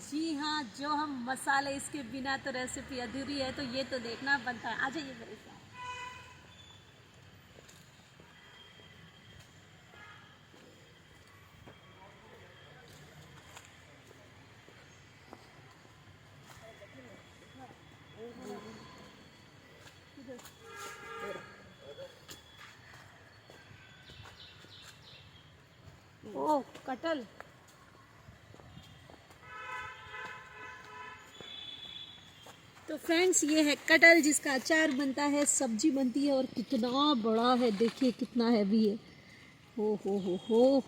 जी हाँ, जो हम मसाले इसके बिना तो रेसिपी अधूरी है, तो ये तो देखना बनता है। आ जाइए मेरे साथ। ओह, कटल। तो फ्रेंड्स, ये है कटल जिसका अचार बनता है, सब्जी बनती है, और कितना बड़ा है, देखिए कितना हैवी है। हो,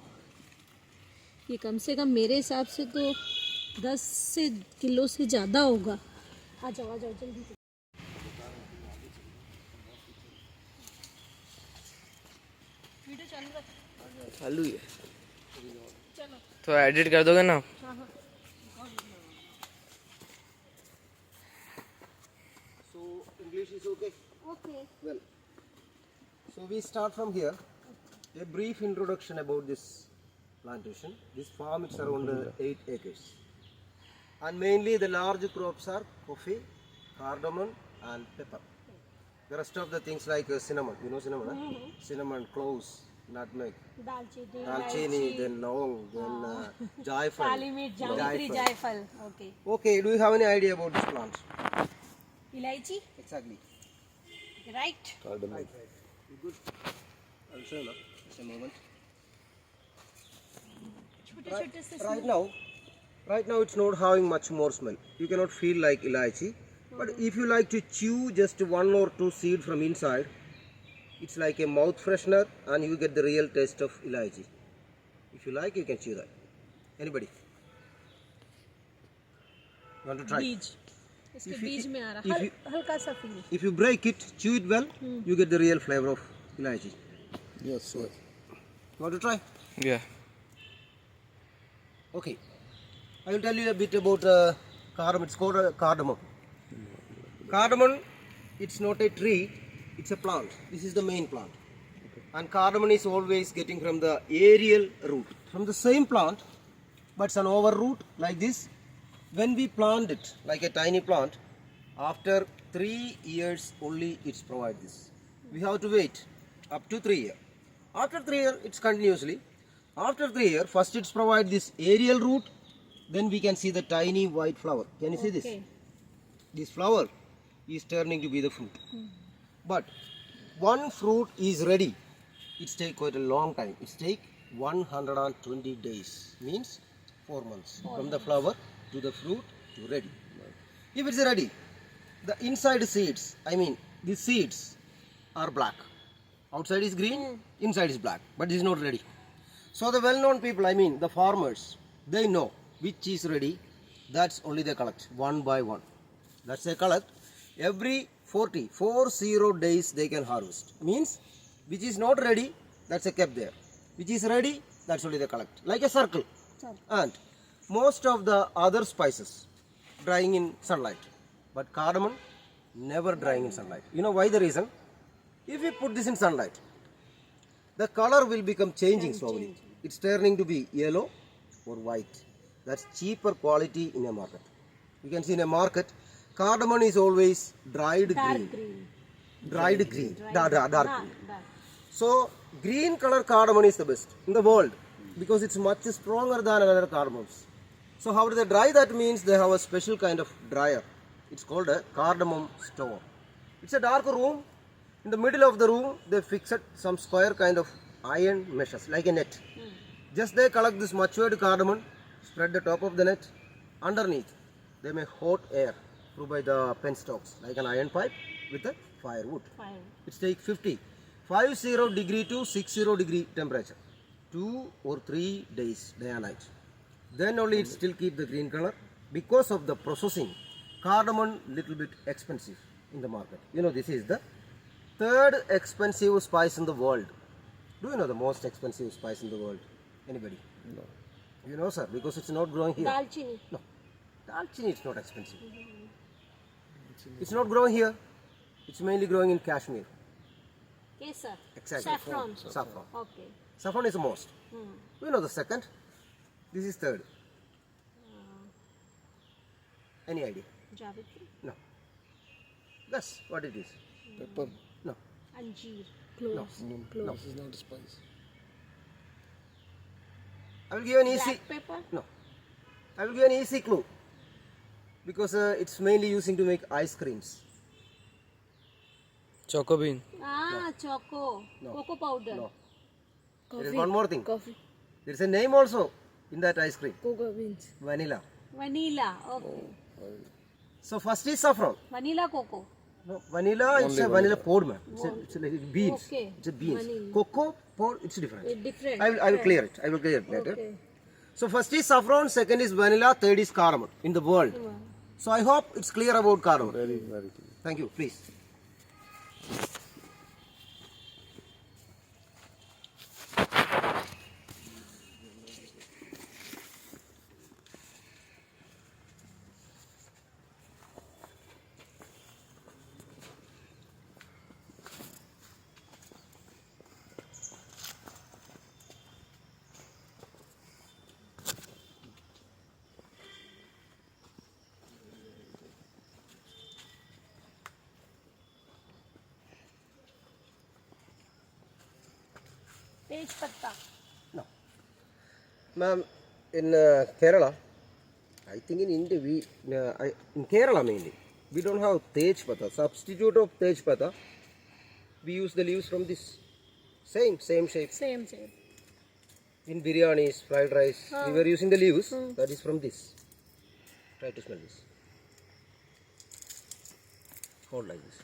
ये कम से कम मेरे हिसाब से तो 10 से किलो से ज़्यादा होगा। आ जाओ जल्दी से। वीडियो चालू है, चलो। तो एडिट कर दोगे ना? हाँ हाँ। So English is okay? Okay. Well, so we start from here. A brief introduction about this plantation. This farm is around 8 acres. And mainly the large crops are coffee, cardamom and pepper. The rest of the things like cinnamon, you know cinnamon, huh? Cinnamon, cloves, nutmeg, dalchini, then lawang, then jaifal. काली मिर्च, जावित्री, जायफल। Okay. Okay, do you have any idea about this plant? इलायची। Exactly. Right. Right. You good? I'll show you now. Just a moment. छोटे छोटे से Right now it's not having much more smell. You cannot feel like elaichi. But if you like to chew just one or two seed from inside, it's like a mouth freshener and you get the real taste of elaichi. If you like, you can chew that. Anybody? You want to try? बीज, इसके बीज में आ if रहा you- हल्का सा feel. If you break it, chew it well, you get the real flavor of elaichi. Yes, sir. You want to try? Yeah. Okay. I will tell you a bit about cardamom. It's called cardamom. Cardamom, it's not a tree, it's a plant. This is the main plant. And cardamom is always getting from the aerial root. From the same plant, but it's an over root like this. When we plant it, like a tiny plant, after 3 years only it's provide this. We have to wait up to 3 years. After 3 years, it's continuously. After 3 years, first it's provide this aerial root, then we can see the tiny white flower. Can you see this? Okay. This flower is turning to be the fruit. But one fruit is ready. It takes quite a long time. It takes 120 days, means 4 months. From the flower to the fruit to ready. If it's ready, the inside seeds, these seeds are black. Outside is green, inside is black, but it is not ready. So the well-known people, the farmers, they know which is ready. That's only they collect one by one. That's they collect. Every 40 days they can harvest. Means which is not ready, that's a kept there. Which is ready, that's only they collect. Like a circle. And most of the other spices drying in sunlight. But cardamom never drying in sunlight. You know why the reason? If we put this in sunlight, the color will become changing slowly. It's turning to be yellow or white. That's cheaper quality in a market. You can see in a market, cardamom is always dried green. Dried green. Dark green. So, green color cardamom is the best in the world because it's much stronger than other cardamoms. So, how do they dry? That means they have a special kind of dryer. It's called a cardamom store. It's a dark room. In the middle of the room, they fixed some square kind of iron meshes like a net. Just they collect this matured cardamom, spread the top of the net. Underneath, they make hot air through by the penstalks like an iron pipe with a firewood. It takes 50 degree to 60 degree temperature. 2 or 3 days, day and night. Then only it still keep the green color. Because of the processing, cardamom little bit expensive in the market. You know, this is the third expensive spice in the world. Do you know the most expensive spice in the world? Anybody? No. You know, sir, because it's not growing here. दालचीनी। No. Dalchini is not expensive. It's not growing here. It's mainly growing in Kashmir. Kesar. Exactly. Saffron. Saffron. Okay. Saffron is the most. Do you know the second? This is third. Any idea? Javitri, No. Guess what it is. Pepper. No. Anjeer, cloves, No, cloves. this is not a spice. I will give an easy. Black pepper, No. I will give an easy clue. Because it's mainly using to make ice creams. Choco bean. choco, No. cocoa powder, No. There is one more thing. coffee, There is a name also in that ice cream. cocoa beans, Vanilla. vanilla. Okay, So first is saffron. vanilla cocoa. No, vanilla it's a vanilla pod, man. It's like beans. Okay. It's a beans. Vanilla. Cocoa pod, it's different. Different. I will clear it. I will clear it later. Okay. So first is saffron, second is vanilla, third is cardamom in the world. So I hope it's clear about cardamom. Very, very clear. Thank you, please. Tej patta. No. Ma'am, in Kerala, I think in India, in Kerala mainly, we don't have tej pata. Substitute of tej pata, we use the leaves from this. Same shape. Same. In biryanis, fried rice, we were using the leaves. That is from this. Try to smell this. Hold like this.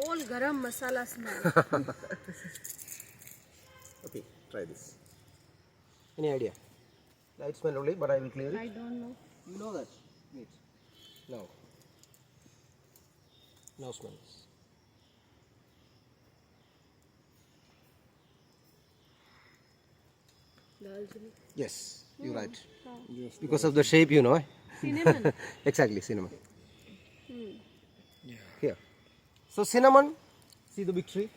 Whole garam masala smell. Okay, try this. Any idea? Light smell only, but I will clear it. I don't know. You know that. Wait. Now. Now smell this. Darjeeling. Yes, you're right. Yes. Because of the shape, you know. Eh? Cinnamon. Exactly, cinnamon. Here. So cinnamon, see the big tree?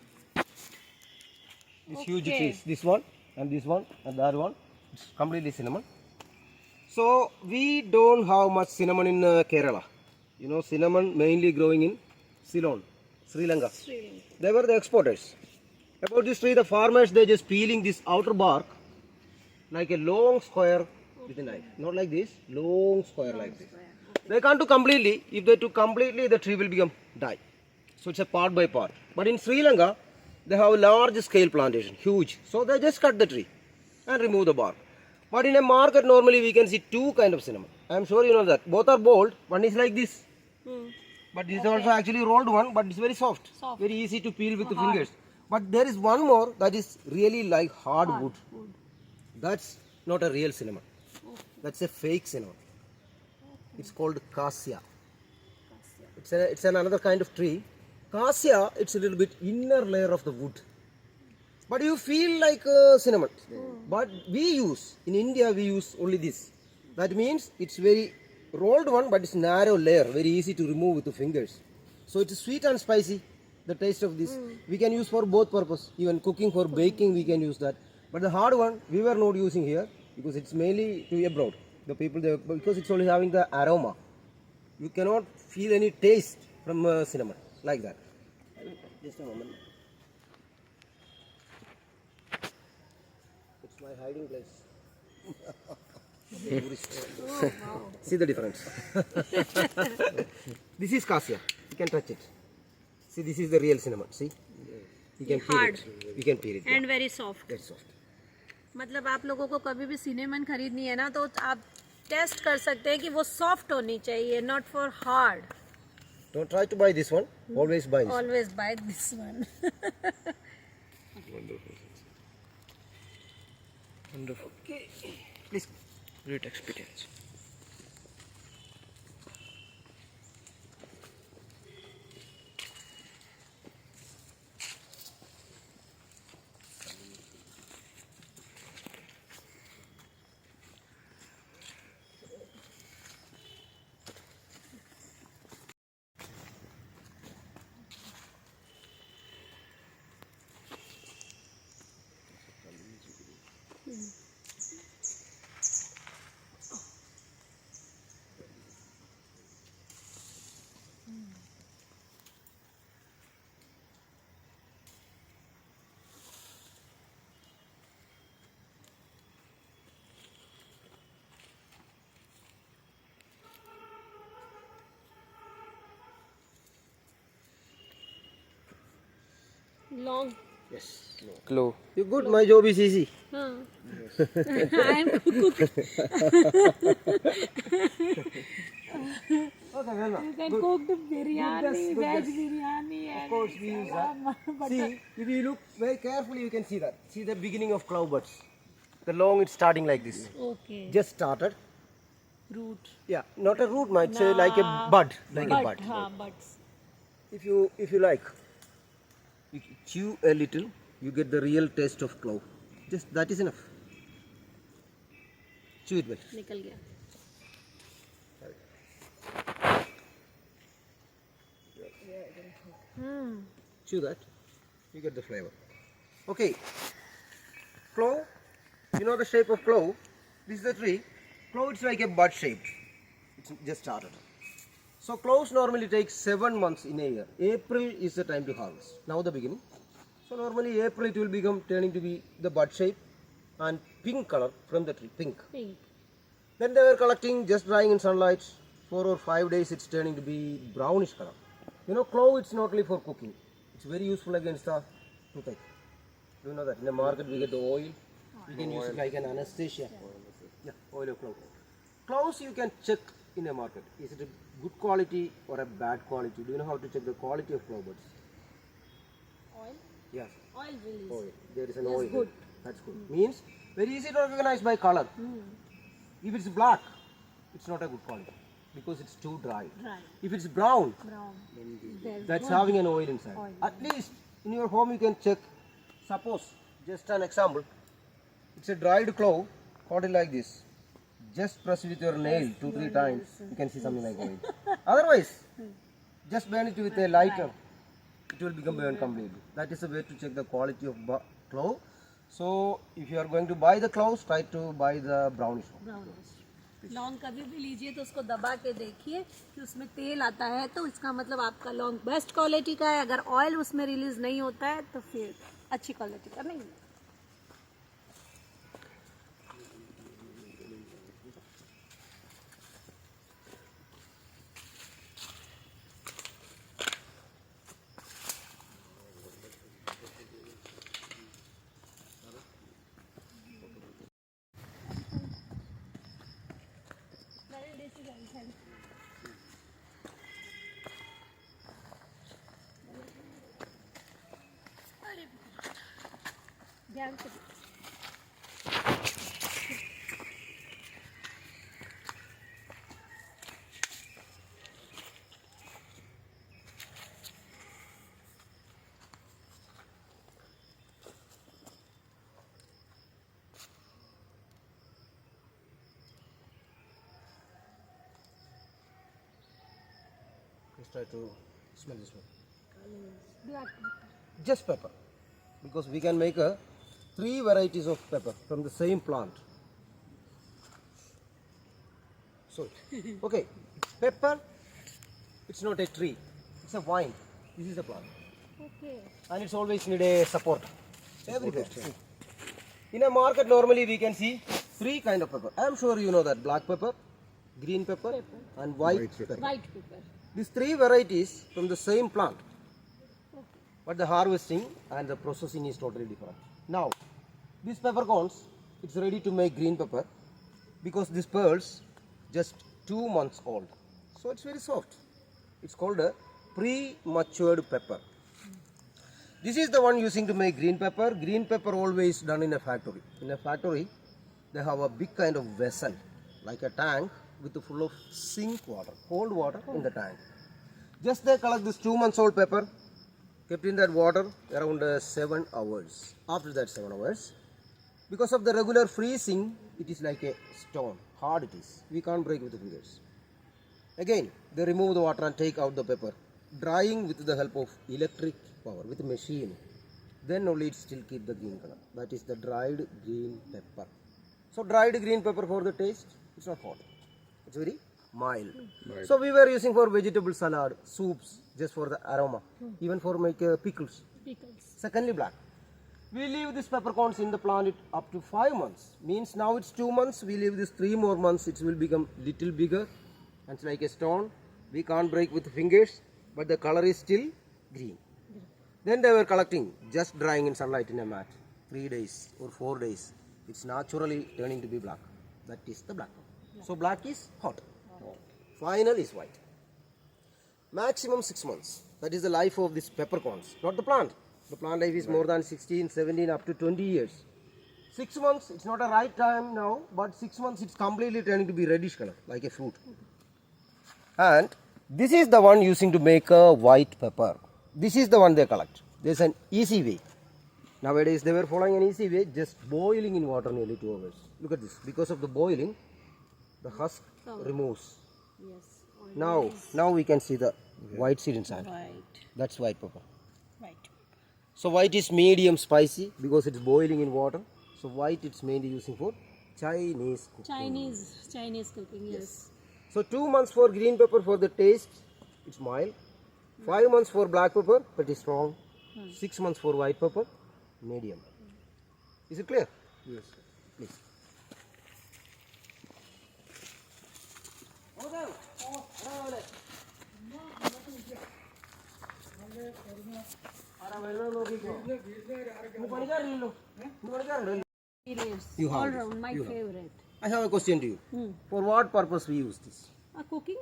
This huge Okay. trees. This one and the other one. It's completely cinnamon. So we don't have much cinnamon in Kerala. You know, cinnamon mainly growing in Ceylon, Sri Lanka. They were the exporters. About this tree, the farmers, they just peeling this outer bark like a long square with a knife. Not like this, long square like this. They can't do completely. If they do completely, the tree will become die. So it's a part by part. But in Sri Lanka, they have a large scale plantation, huge. So they just cut the tree and remove the bark. But in a market, normally we can see two kind of cinnamon. I am sure you know that. Both are bold. One is like this. But this is also actually rolled one, but it's very soft. Very easy to peel with the fingers. But there is one more that is really like hard wood. That's not a real cinnamon. That's a fake cinnamon. It's called cassia. It's another kind of tree. Cassia, it's a little bit inner layer of the wood. But you feel like cinnamon. But we use, in India we use only this. That means it's very rolled one, but it's narrow layer, very easy to remove with the fingers. So it's sweet and spicy, the taste of this. We can use for both purpose. Even cooking, for baking, we can use that. But the hard one, we were not using here because it's mainly to abroad. The people, because it's only having the aroma. You cannot feel any taste from cinnamon, like that. Just a moment. It's my hiding place. See the difference. This is cassia. You can touch it. See, this is the real cinnamon. See, you can peel Hard. it. You can peel it. And very soft. Very soft. मतलब आप लोगों को कभी भी cinnamon खरीदनी है ना तो आप टेस्ट कर सकते हैं कि वो सॉफ्ट होनी चाहिए, not for hard. Don't try to buy this one. Always buy this. Always buy this one. Wonderful. Wonderful. Okay. Please. Great experience. Long. Yes. No. Clove. You good? My job is easy. Huh. I am cook. Okay, well, You can cook the biryani, Good veg guess. biryani, Of and course, we use that. See, if you look very carefully, you can see that. See the beginning of clove buds. The long it's starting like this. okay. Just started. Root. Yeah, not a root, might say like a bud, like a bud. Buds. If you like, you chew a little, you get the real taste of clove. Just that is enough. Chew it well. निकल गया. Chew that, you get the flavor. Okay, clove. You know the shape of clove. This is the tree. Clove is like a bud shape. It's just started. So cloves normally take 7 months in a year. April is the time to harvest. Now the beginning. So normally April it will become turning to be the bud shape and pink color from the tree. Pink. Pink. Then they were collecting, just drying in sunlight. 4 or 5 days it's turning to be brownish color. You know, clove it's not only for cooking. It's very useful against the toothache. Do you know that? In the market we get the oil. You can use it like an anesthesia. Yeah, oil of clove. Cloves you can check in a market. Is it a good quality or a bad quality? Do you know how to check the quality of clove buds? Oil. Yes. Oil release. Oil. There is an That's oil. good. That's good. Means very easy to recognize by color. If it's black, it's not a good quality because it's too dry. Dry. If it's brown, Brown. There's that's good. having an oil inside. Oil. At least in your home you can check. Suppose, just an example, it's a dried clove, hold it like this. Just press with your nail 2-3 times, you can see something like oil. Otherwise, just burn it with a lighter, it will become burned completely. That is the way to check the quality of clove. So, if you are going to buy the cloves, try to buy the brownish one. Brownish. लौंग कभी भी लीजिए तो उसको दबा के देखिए कि उसमें तेल आता है तो इसका मतलब आपका लौंग बेस्ट क्वालिटी का है. अगर ऑयल उसमें रिलीज नहीं होता है तो फिर अच्छी क्वालिटी का नहीं है. ध्यान से. Just try to smell this one. Black. Just pepper, because we can make 3 varieties of pepper from the same plant. So, okay, pepper, it's not a tree, it's a vine. This is a plant, Okay. and it's always need a support. Everywhere. See. In a market, normally we can see 3 kind of pepper. I am sure you know that: black pepper, green pepper, and white pepper. White pepper. These 3 varieties from the same plant, but the harvesting and the processing is totally different. Now, these peppercorns, it's ready to make green pepper because these pearls just 2 months old, so it's very soft. It's called a pre-matured pepper. This is the one using to make green pepper. Green pepper always done in a factory. In a factory, they have a big kind of vessel, like a tank with full of sink water, cold water in the tank. Just they collect this 2 months old pepper, kept in that water around 7 hours. After that 7 hours, because of the regular freezing, it is like a stone, hard it is. We can't break with the fingers. Again, they remove the water and take out the pepper, drying with the help of electric power, with a machine. Then only it still keep the green color. That is the dried green pepper. So dried green pepper for the taste, it's not hot. It's very mild. So we were using for vegetable salad, soups, just for the aroma, even for make pickles. Pickles. Secondly, black. We leave this peppercorns in the plant it up to 5 months. Means now it's 2 months. We leave this 3 more months. It will become little bigger, and it's like a stone. We can't break with fingers, but the color is still green. Then they were collecting, just drying in sunlight in a mat. 3 days or 4 days. It's naturally turning to be black. That is the black pepper. So black is hot. Final is white. Maximum 6 months. That is the life of these peppercorns, not the plant. The plant life is more than 16, 17, up to 20 years. 6 months, it's not a right time now, but 6 months it's completely turning to be reddish color, like a fruit. And this is the one using to make a white pepper. This is the one they collect. There's an easy way. Nowadays they were following an easy way, just boiling in water nearly 2 hours. Look at this. Because of the boiling, the husk removes. Yes. Now we can see the white seed inside. White. That's white pepper. White. So white is medium spicy because it's boiling in water. So white it's mainly using for Chinese cooking. Chinese cooking. Yes. So 2 months for green pepper for the taste, it's mild. 5 months for black pepper, pretty strong. 6 months for white pepper, medium. Is it clear? Yes. Please. You have All this. round, my You have. favorite. I have a question to you. For what purpose we use this? Cooking?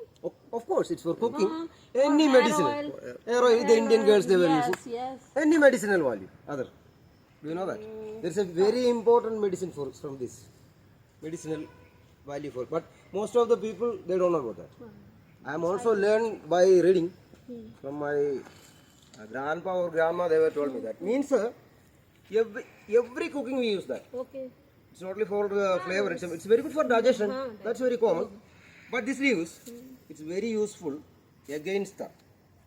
Of course, it's for cooking. or Any hair medicinal. oil. Hair oil, the Indian girls they were using. Yes. Any medicinal value. Other. Do you know that? There's a very important medicine from this. Medicinal value for. But most of the people, they don't know about that. I am also learned by reading from my grandpa or grandma. They were told me that. Means every cooking we use that. Okay. It's not only for the flavor. It's very good for digestion. That's very common. But this leaves, it's very useful against the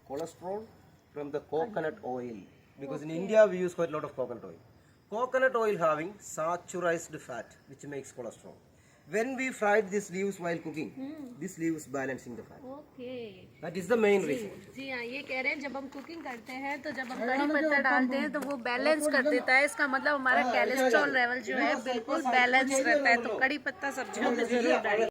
cholesterol from the coconut oil. Because in India we use quite a lot of coconut oil. Coconut oil having saturated fat, which makes cholesterol. When we fried these leaves while cooking, this leaves balancing the fat. Okay. That is the main reason. जी हाँ, ये कह रहे हैं जब हम cooking करते हैं तो जब हम कड़ी पत्ता डालते हैं तो वो बैलेंस कर देता है। इसका मतलब हमारा कोलेस्ट्रॉल लेवल जो है बिल्कुल बैलेंस रहता है। तो कड़ी पत्ता सब्जियों में जरूर डालिए।